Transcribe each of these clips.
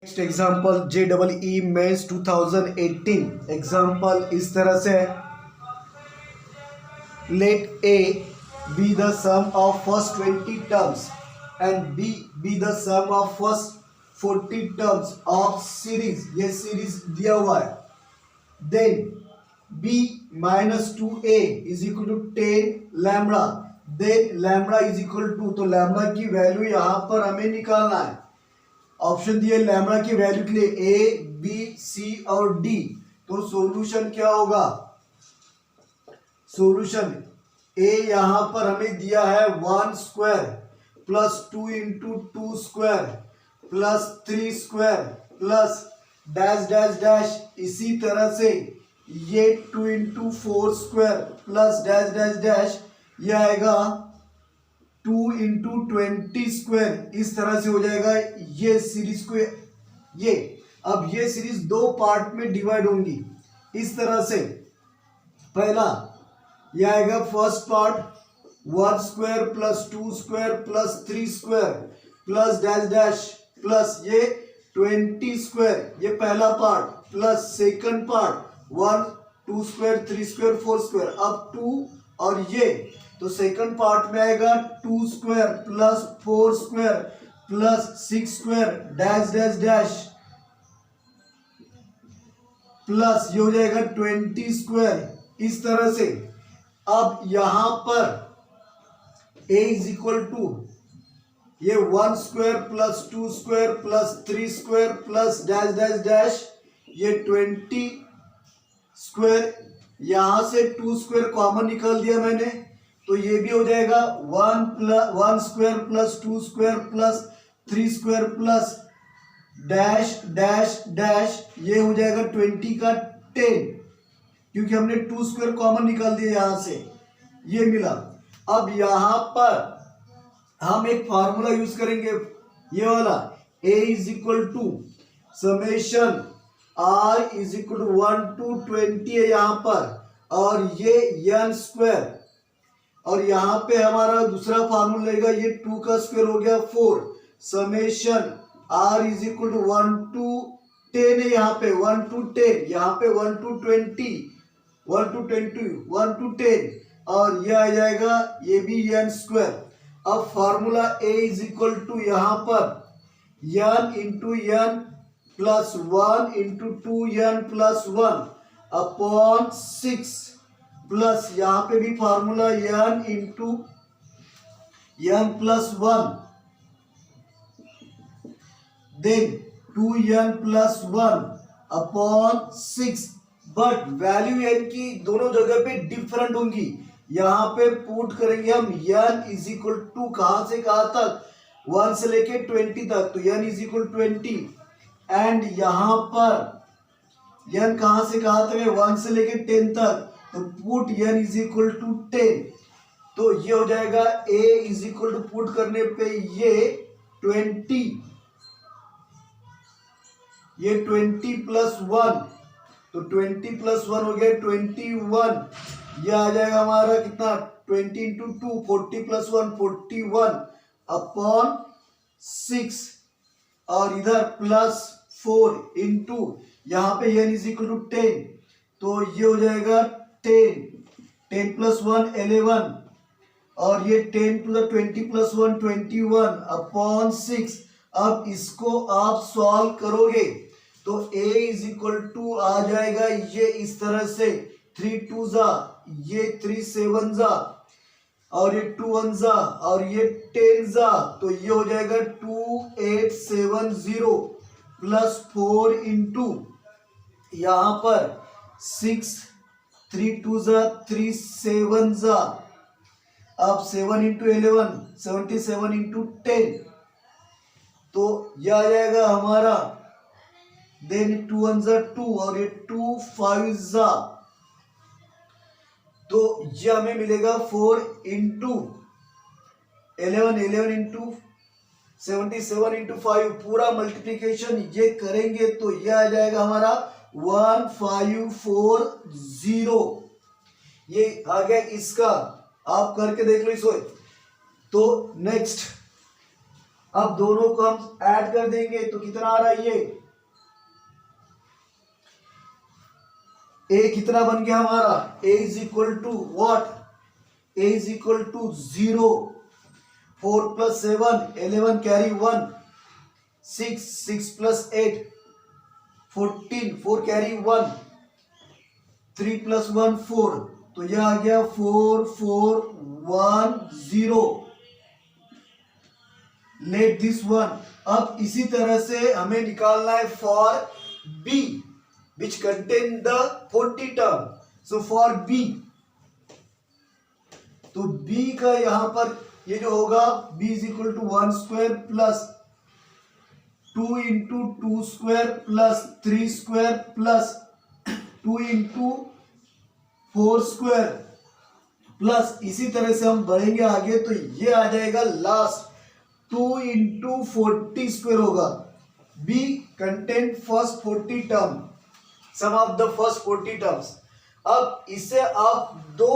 Next example JEE mains 2018 example इस तरह से है। Let A be the sum of first 20 terms and B be the sum of first 40 terms of series, ये series दिया हुआ है। Then B minus 2A is equal to 10 lambda, then lambda is equal to, तो लैम्बडा की value यहाँ पर हमें निकालना है। ऑप्शन दिए लैम्बडा की वैल्यू के लिए ए, बी, सी और डी। तो सॉल्यूशन क्या होगा? सॉल्यूशन ए यहां पर हमें दिया है 1 square plus 2 into 2 square plus 3 square plus dash dash dash, इसी तरह से ये 2 into 4 square plus dash dash dash, ये आएगा 2 इंटू 20 स्क्वायर, इस तरह से हो जाएगा। ये सीरीज को ये अब ये सीरीज दो पार्ट में डिवाइड होंगी इस तरह से। पहला ये आएगा first part 1 square plus 2 square plus 3 square plus dash dash plus ये 20 स्क्वायर, ये पहला part plus second part 1 2 square 3 square 4 square, अब 2 और ये, तो सेकंड पार्ट में आएगा 2 square plus 4 square plus 6 square dash dash dash plus ये हो जाएगा 20 स्क्वायर, इस तरह से। अब यहां पर a इज इक्वल टू ये 1 square plus 2 square plus 3 square plus dash dash dash, ये 20 स्क्वायर, यहां से 2 स्क्वायर कॉमन निकाल दिया मैंने, तो ये भी हो जाएगा 1 square plus 2 square plus 3 square plus dash dash dash, ये हो जाएगा 20 का 10, क्योंकि हमने 2 स्क्वायर कॉमन निकाल दिया यहां से, ये मिला। अब यहां पर हम एक फार्मूला यूज करेंगे, ये वाला a is equal to summation r is equal to 1 to 20 है यहां पर, और ये n स्क्वायर, और यहां पे हमारा दूसरा फार्मूला लगेगा, ये 2 का स्क्वायर हो गया 4, summation r is equal to 1 to 10 है यहाँ पे 1 to 10, यहाँ पे 1 to 20 1 to 20 1 to 10, और ये आ जाएगा ये भी n स्क्वायर। अब formula a is equal to यहाँ पर n into n plus 1 into 2n plus 1 upon 6 plus यहाँ पे भी formula n into n plus 1 then 2n plus 1 upon 6, but value n की दोनों जगह पे डिफरेंट होंगी। यहाँ पे पुट करेंगे हम n इज इक्वल टू कहां से कहां तक, 1 से लेके 20 तक, तो n इज इक्वल 20, एंड यहां पर n कहां से कहां तक है, 1 से लेके 10 तक, तो put n is equal to 10, तो ये हो जाएगा a is equal to put करने पे ये 20, ये 20 प्लस 1, तो 20 प्लस 1 हो गया 21, ये आ जाएगा हमारा कितना 20 इंटू 2 40 प्लस 1 41 अपॉन 6, और इधर प्लस 4 इंटू यहाँ पे n इज इक्वल टू 10, तो ये हो जाएगा 10 प्लस 1 11, और ये 10 टू द 20 प्लस 1 21 अपॉन 6। अब इसको आप सॉल्व करोगे तो a इज इक्वल टू आ जाएगा ये इस तरह से 3 2 जा, ये 3 7 जा, और ये 2 1 जा, और ये 10 जा, तो ये हो जाएगा 2870 प्लस 4 इंटू यहाँ पर 6 3 2 जा 3 7 जा, अब 7 इंटू 11 77 इंटू 10, तो यह आ जाएगा हमारा, देन 2 1 जा 2, और ये 2 5 जा, तो ये हमें मिलेगा 4 इंटू 11 इंटू 77 इंटू 5, पूरा मल्टीप्लीकेशन ये करेंगे तो ये आ जाएगा हमारा 1540, ये आ गया इसका, आप करके देख लो इसको। तो नेक्स्ट अब दोनों को हम ऐड कर देंगे तो कितना आ रहा है ये a कितना बन गया हमारा a is equal to what a is equal to 0 4 plus 7 11 carry 1 6 6 plus 8 14 4 carry 1 3 plus 1 4 तो यह आ गया 4 4 1 0 लेट दिस वन। अब इसी तरह से हमें निकालना है for b which contain the 40 term। so for b तो b का यहां पर ये जो होगा b is equal to 1 square plus 2 into 2 square plus 3 square plus 2 into 4 square plus इसी तरह से हम बढ़ेंगे आगे तो ये आ जाएगा लास्ट 2 इंटू 40 स्क्वायर होगा। b content first 40 term sum of the first 40 terms. अब इसे आप दो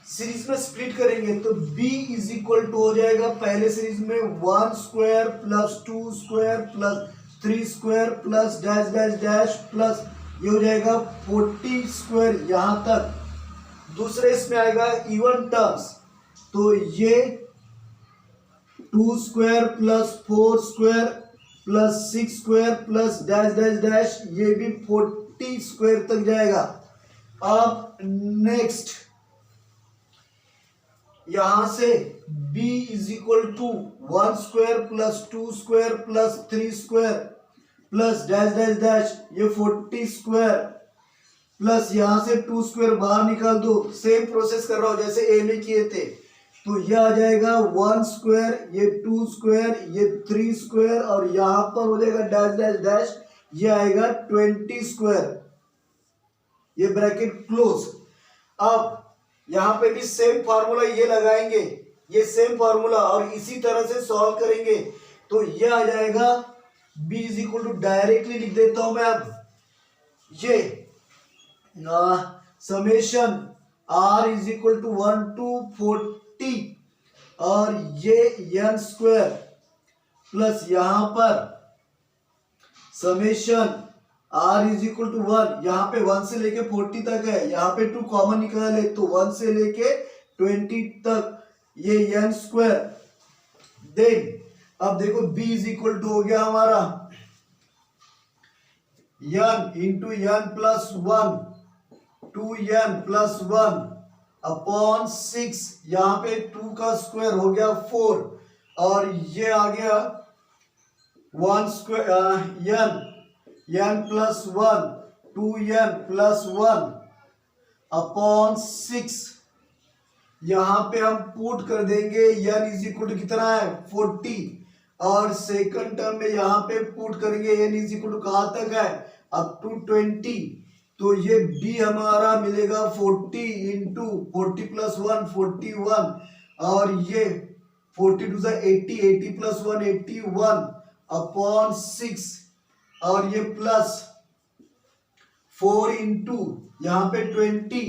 सीरीज में स्प्लिट करेंगे तो b इज इक्वल टू हो जाएगा पहले सीरीज में 1 square plus 2 square plus 3 square plus dash dash dash plus ये हो जाएगा 40 स्क्वायर यहां तक। दूसरे इसमें आएगा इवन टर्म्स तो ये 2 square plus 4 square plus 6 square plus dash dash dash ये भी 40 स्क्वायर तक जाएगा। अब नेक्स्ट यहां से b is equal to 1 square plus 2 square plus 3 square plus dash dash dash ये 40 स्क्वायर प्लस यहां से 2 स्क्वायर बाहर निकाल दो। सेम प्रोसेस कर रहा हूं जैसे a में किए थे तो यह आ जाएगा 1 स्क्वायर ये 2 स्क्वायर ये 3 स्क्वायर और यहां पर हो जाएगा डैश डैश डैश ये आएगा 20 स्क्वायर ये ब्रैकेट क्लोज। अब यहां पे भी सेम फार्मूला ये लगाएंगे ये सेम फार्मूला और इसी तरह से सॉल्व करेंगे तो ये आ जाएगा b is equal to directly लिख देता हूं मैं अब ये summation r is equal to 1 to 40 और ये n स्क्वायर प्लस यहां पर summation r is equal to 1 यहाँ पे 1 से लेके 40 तक है यहाँ पे 2 कॉमन निकाले तो 1 से लेके 20 तक ये n स्क्वायर। देन अब देखो b इज इक्वल टू हो गया हमारा n into n plus 1 2n plus 1 upon 6 यहाँ पे 2 का स्क्वायर हो गया 4 और ये आ गया 1 square n plus 1 2n plus 1 upon 6 यहां पे हम पुट कर देंगे n इज इक्वल टू कितना है 40 और सेकंड टर्म में यहां पे पुट करेंगे n इज इक्वल टू कहां तक है अप टू 20 तो ये b हमारा मिलेगा 40 इंटू 40 प्लस 1 41 और ये 42 80 80 प्लस 1 81 अपॉन 6 और ये प्लस 4 इंटू यहाँ पे 20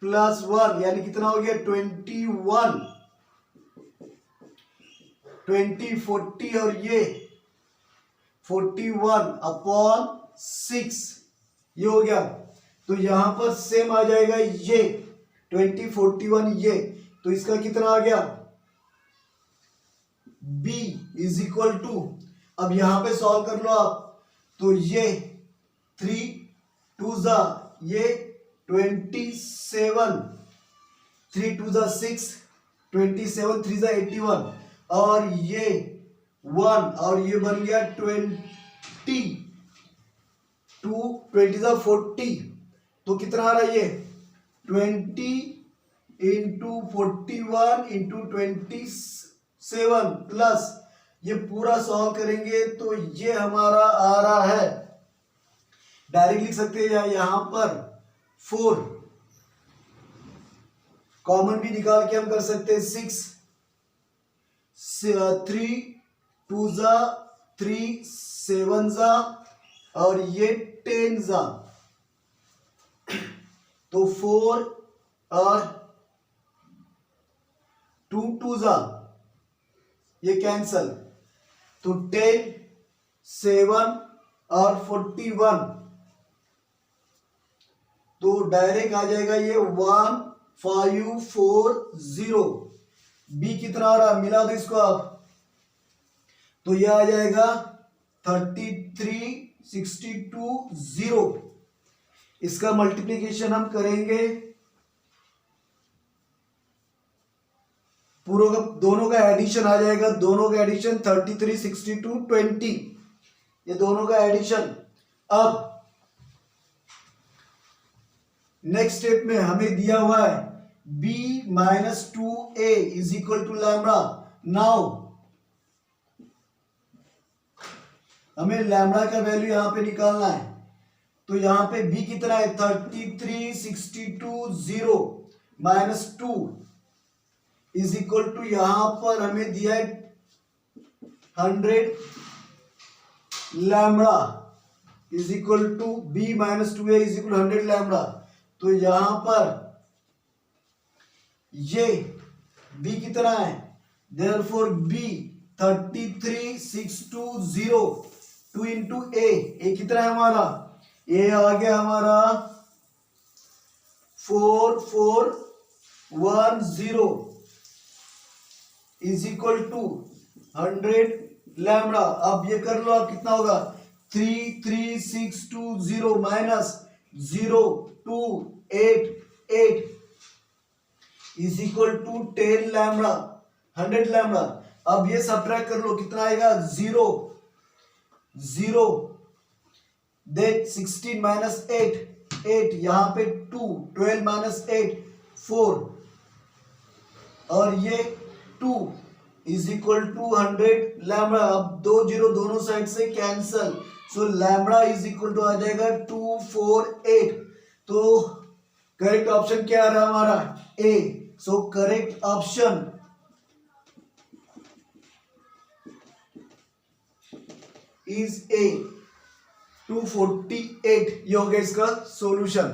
प्लस 1 यानी कितना हो गया 21 20 40 और ये 41 अपॉन 6 ये हो गया तो यहां पर सेम आ जाएगा ये 20 41 ये तो इसका कितना आ गया b इज इक्वल टू अब यहां पे सॉल्व कर लो आप तो ये 3 2 जा ये 27 3 2 जा 6 27 3 जा 81 और ये 1 और ये बन गया 20 2 20 जा 40 तो कितना आ रहा है ये 20 इंटू 41 इंटू 27 प्लस ये पूरा सॉल्व करेंगे तो ये हमारा आ रहा है डायरेक्ट लिख सकते हैं यहां पर 4 कॉमन भी निकाल के हम कर सकते हैं 6 3 2 जा 3 7 जा और ये 10 जा तो 4 और 2 2 जा ये कैंसल, तो 10, 7 और 41, तो डायरेक्ट आ जाएगा ये 1540। बी कितना आ रहा, मिला दो इसको आप, तो ये आ जाएगा 3362 इसका मल्टीप्लीकेशन हम करेंगे, पूरों का दोनों का एडिशन आ जाएगा, दोनों का एडिशन 336220, ये दोनों का एडिशन। अब नेक्स्ट स्टेप में हमें दिया हुआ है b minus 2a is equal to lambda. Now हमें लैम्बडा का वैल्यू यहां पे निकालना है, तो यहां पे b कितना है 3362 माइनस 2 इज इक्वल टू, यहां पर हमें दिया है 100 lambda is equal to b minus 2a is equal 100 lambda. तो यहां पर ये b कितना है, देयरफॉर b 33620, 2 इंटू ए कितना है हमारा, ए आ गया हमारा 4410 इज इक्वल टू 100 लैम्बडा। अब ये कर लो आप, कितना होगा 33620 minus 0288 is equal to 10 lambda, 100 lambda. अब ये सब्ट्रैक्ट कर लो, कितना आएगा 0 देन 16 माइनस 8 यहां पे 2, 12 माइनस 8 4 और ये 2 इज इक्वल टू 100 लैम्बडा। अब 2 0 दोनों साइड से cancel, so lambda is equal to आ जाएगा 248। तो करेक्ट ऑप्शन क्या आ रहा है हमारा, A. So correct option is A 248, ये हो गया इसका सॉल्यूशन।